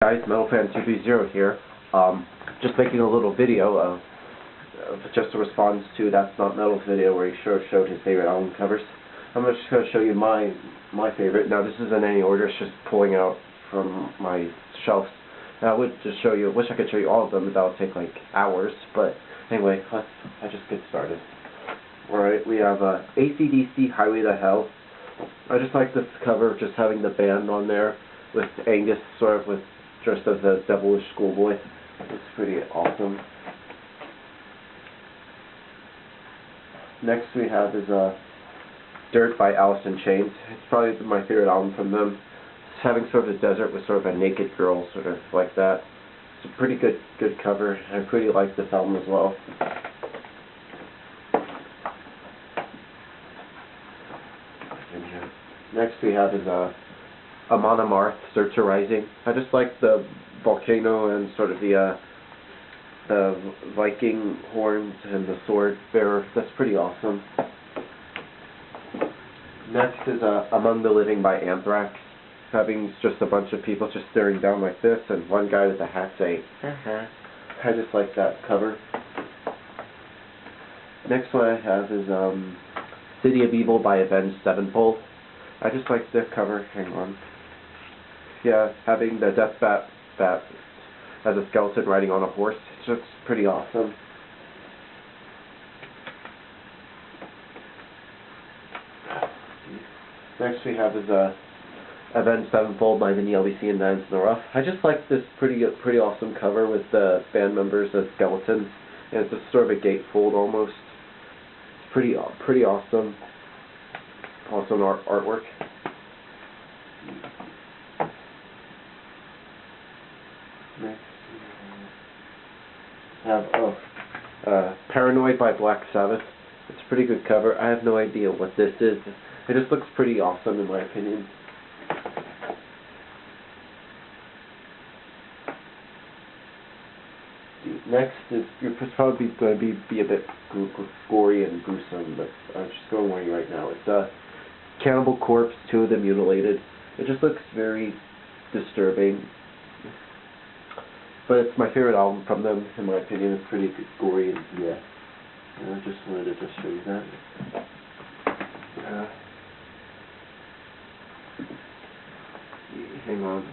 Guys, MetalFan230 here. Just making a little video of just a response to ThatzNOTmetaL's video where he showed his favorite album covers. I'm just going to show you my favorite. Now this isn't in any order, it's just pulling out from my shelves. Now I would just show you, wish I could show you all of them, but that would take like hours. But anyway, let's just get started. Alright, we have AC/DC Highway to Hell. I just like this cover, just having the band on there with Angus sort of with dressed as a devilish schoolboy. It's pretty awesome. Next we have is Dirt by Alice in Chains. It's probably my favorite album from them. It's having sort of a desert with sort of a naked girl, sort of like that. It's a pretty good cover. I pretty like this album as well. Next we have is Amon Amarth, Searcher Rising. I just like the volcano and sort of the Viking horns and the sword bearer. That's pretty awesome. Next is Among the Living by Anthrax. Having just a bunch of people just staring down like this and one guy with a hat saying, I just like that cover. Next one I have is City of Evil by Avenged Sevenfold. I just like the cover. Hang on. Yeah, having the death bat as a skeleton riding on a horse. It's just pretty awesome. Next we have is Avenged Sevenfold by the LBC and Diamonds in the Rough. I just like this pretty awesome cover with the band members as skeletons, and it's a sort of a gatefold almost. It's pretty awesome. Awesome artwork. Next we have Paranoid by Black Sabbath. It's a pretty good cover. I have no idea what this is. It just looks pretty awesome in my opinion. Next is, you're probably going to be a bit gory and gruesome, but I'm just going to warn you right now. It's Cannibal Corpse, Two of the Mutilated. It just looks very disturbing. But it's my favorite album from them, in my opinion. It's pretty gory and yeah. I just wanted to just show you that. Hang on.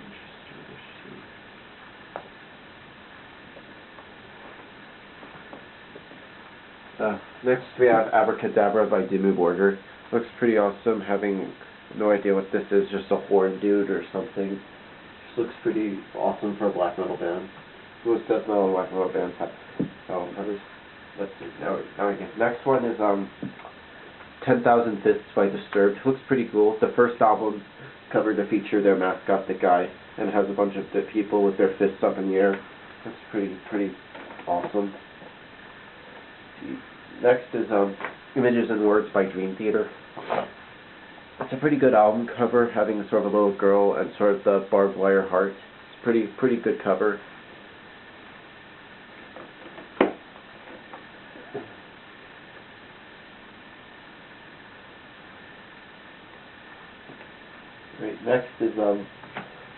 Next we have Abracadabra by Dimmu Border. Looks pretty awesome, having no idea what this is, just a horn dude or something. Just looks pretty awesome for a black metal band. Most death metal and black metal bands have album covers. Let's see, now again. Next one is 10,000 Fists by Disturbed. Looks pretty cool. The first album cover to feature their mascot, the guy, and has a bunch of people with their fists up in the air. That's pretty awesome. Next is Images and Words by Dream Theater. It's a pretty good album cover, having sort of a little girl and sort of the barbed wire heart. It's pretty good cover. Right, next is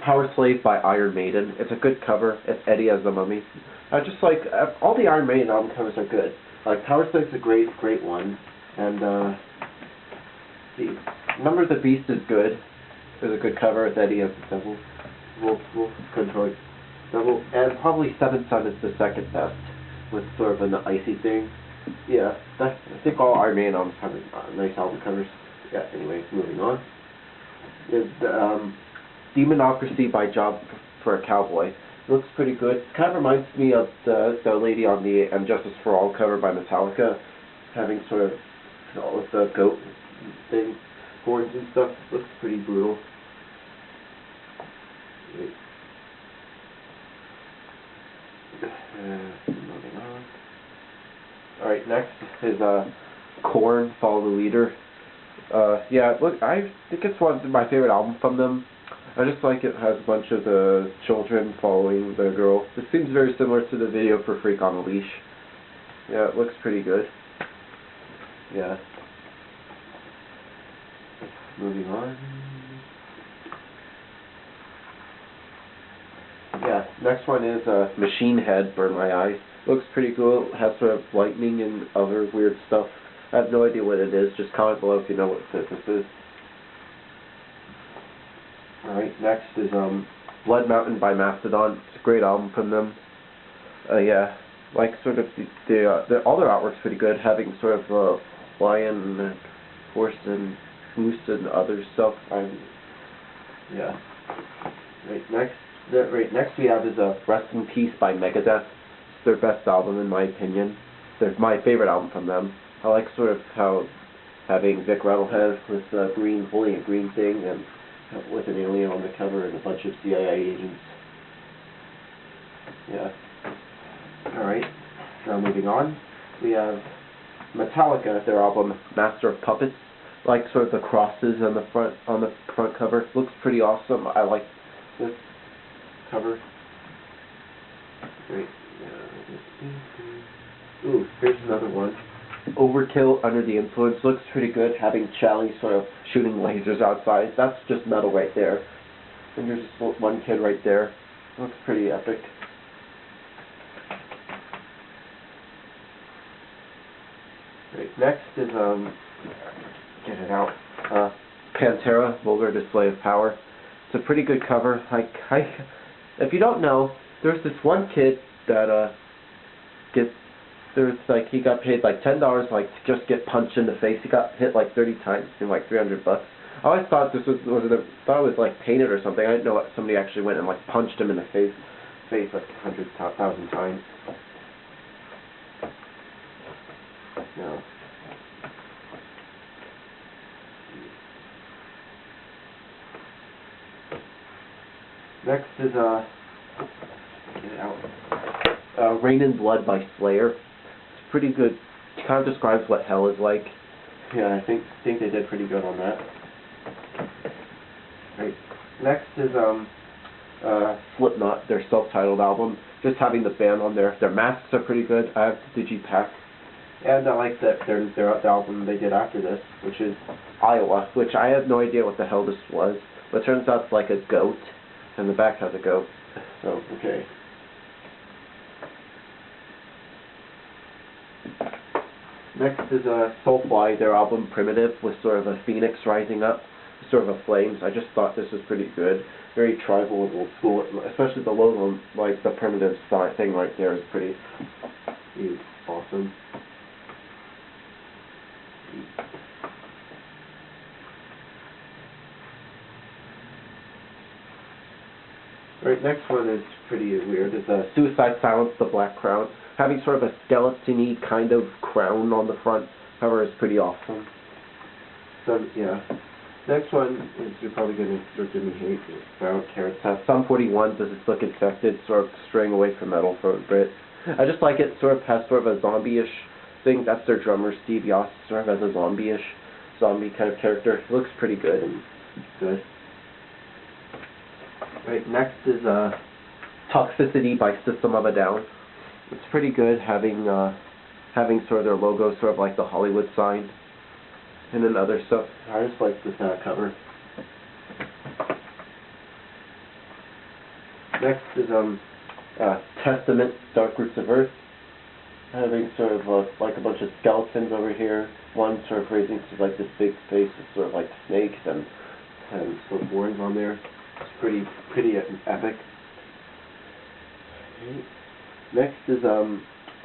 Power Slate by Iron Maiden. It's a good cover. It's Eddie as the Mummy. I just like all the Iron Maiden album covers are good. Like Power Slate's a great one, and the Number of the Beast is good. There's a good cover with Eddie as the devil. Wolf control devil, and probably Seventh Son is the second best, with sort of an icy thing. Yeah, I think all Iron Maiden albums have nice album covers. Yeah. Anyway, moving on. Is Demonocracy by Job for a Cowboy. It looks pretty good. It kind of reminds me of the lady on the And Justice for All cover by Metallica, having sort of all with the goat thing, horns and stuff. It looks pretty brutal. Moving on. Alright, next is Korn, Follow the Leader. Yeah, look, I think it's one of my favorite albums from them. I just like it has a bunch of the children following the girl. This seems very similar to the video for Freak on a Leash. Yeah, it looks pretty good. Yeah. Moving on. Yeah, next one is Machine Head, Burn My Eyes. Looks pretty cool, has sort of lightning and other weird stuff. I have no idea what it is, just comment below if you know what this is. Alright, next is Blood Mountain by Mastodon. It's a great album from them. Yeah, like sort of all their artwork's pretty good, having sort of lion and horse and moose and other stuff. Yeah. Right next we have is Rest in Peace by Megadeth. It's their best album in my opinion. It's my favorite album from them. I like sort of how having Vic Rattlehead with holding a green thing and with an alien on the cover and a bunch of CIA agents. Yeah. Alright, now moving on. We have Metallica, their album Master of Puppets. I like sort of the crosses on the front cover. Looks pretty awesome. I like this cover. Great. Ooh, here's another one. Overkill, Under the Influence. Looks pretty good, having Charlie sort of shooting lasers outside. That's just metal right there. And there's just one kid right there. Looks pretty epic. Right, next is, get it out, Pantera, Vulgar Display of Power. It's a pretty good cover. If you don't know, there's this one kid that, he got paid like $10 to just get punched in the face. He got hit like 30 times in like $300. I always thought this thought it was like painted or something. I didn't know that somebody actually went and like punched him in the face like 100,000 times. No. Next is get it out. Rain and Blood by Slayer. It's pretty good. It kind of describes what hell is like. Yeah, I think they did pretty good on that. Right. Next is Slipknot, their self-titled album. Just having the band on there. Their masks are pretty good. I have the Digipack. And I like that their album they did after this, which is Iowa, which I have no idea what the hell this was. But it turns out it's like a goat, and the back has a goat. So, okay. Next is Soulfly, their album Primitive, with sort of a phoenix rising up, sort of a flames. I just thought this was pretty good. Very tribal and old school, especially the logo, like the Primitive thing right there is pretty awesome. Right, next one is pretty weird. It's Suicide Silence, the Black Crown. Having sort of a skeleton-y kind of crown on the front cover is pretty awesome. So, yeah. Next one is you're probably going to start giving me hate. I don't care. It's Sum 41. Does it look infected? Sort of straying away from metal for a bit. I just like it. Sort of has sort of a zombie-ish thing. That's their drummer, Steve Yost. Sort of has a zombie kind of character. It looks pretty good and good. Right, next is Toxicity by System of a Down. It's pretty good, having sort of their logo, sort of like the Hollywood sign, and then other stuff. I just like this cover. Next is Testament, Dark Roots of Earth, having sort of like a bunch of skeletons over here. One sort of raising to like this big face with sort of like snakes and sort of horns on there. It's pretty epic. Next is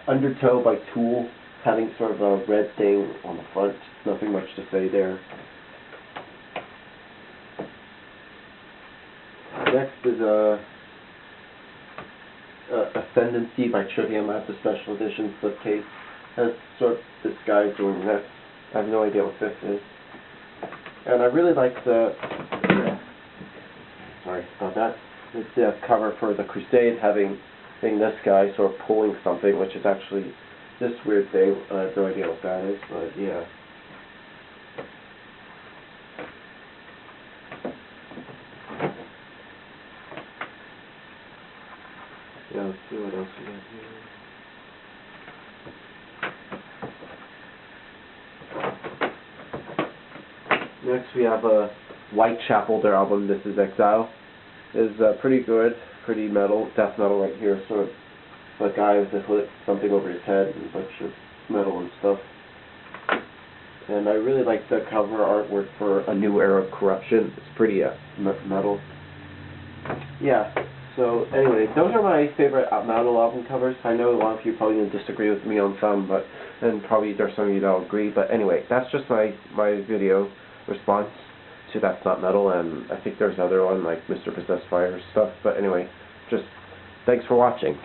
Undertow by Tool, having sort of a red thing on the front. Nothing much to say there. Next is Ascendancy by Trivium. I have the special edition slipcase. Has sort of this guy doing this. I have no idea what this is. And I really like sorry about that. It's the cover for the Crusades, having this guy sort of pulling something, which is actually this weird thing. I have no idea what that is, but yeah. Yeah, let's see what else we got here. Next we have Whitechapel, their album This Is Exile. Is pretty good, pretty metal, death metal right here, sort of a guy with a hood, something over his head, and a bunch of metal and stuff. And I really like the cover artwork for A New Era of Corruption. It's pretty metal. Yeah, so anyway, those are my favorite metal album covers. I know a lot of you probably going to disagree with me on some, but and probably there's some of you that will agree. But anyway, that's just my video response to That's Not Metal, and I think there's another one like Mr. Possessed Fire stuff. But anyway, just thanks for watching.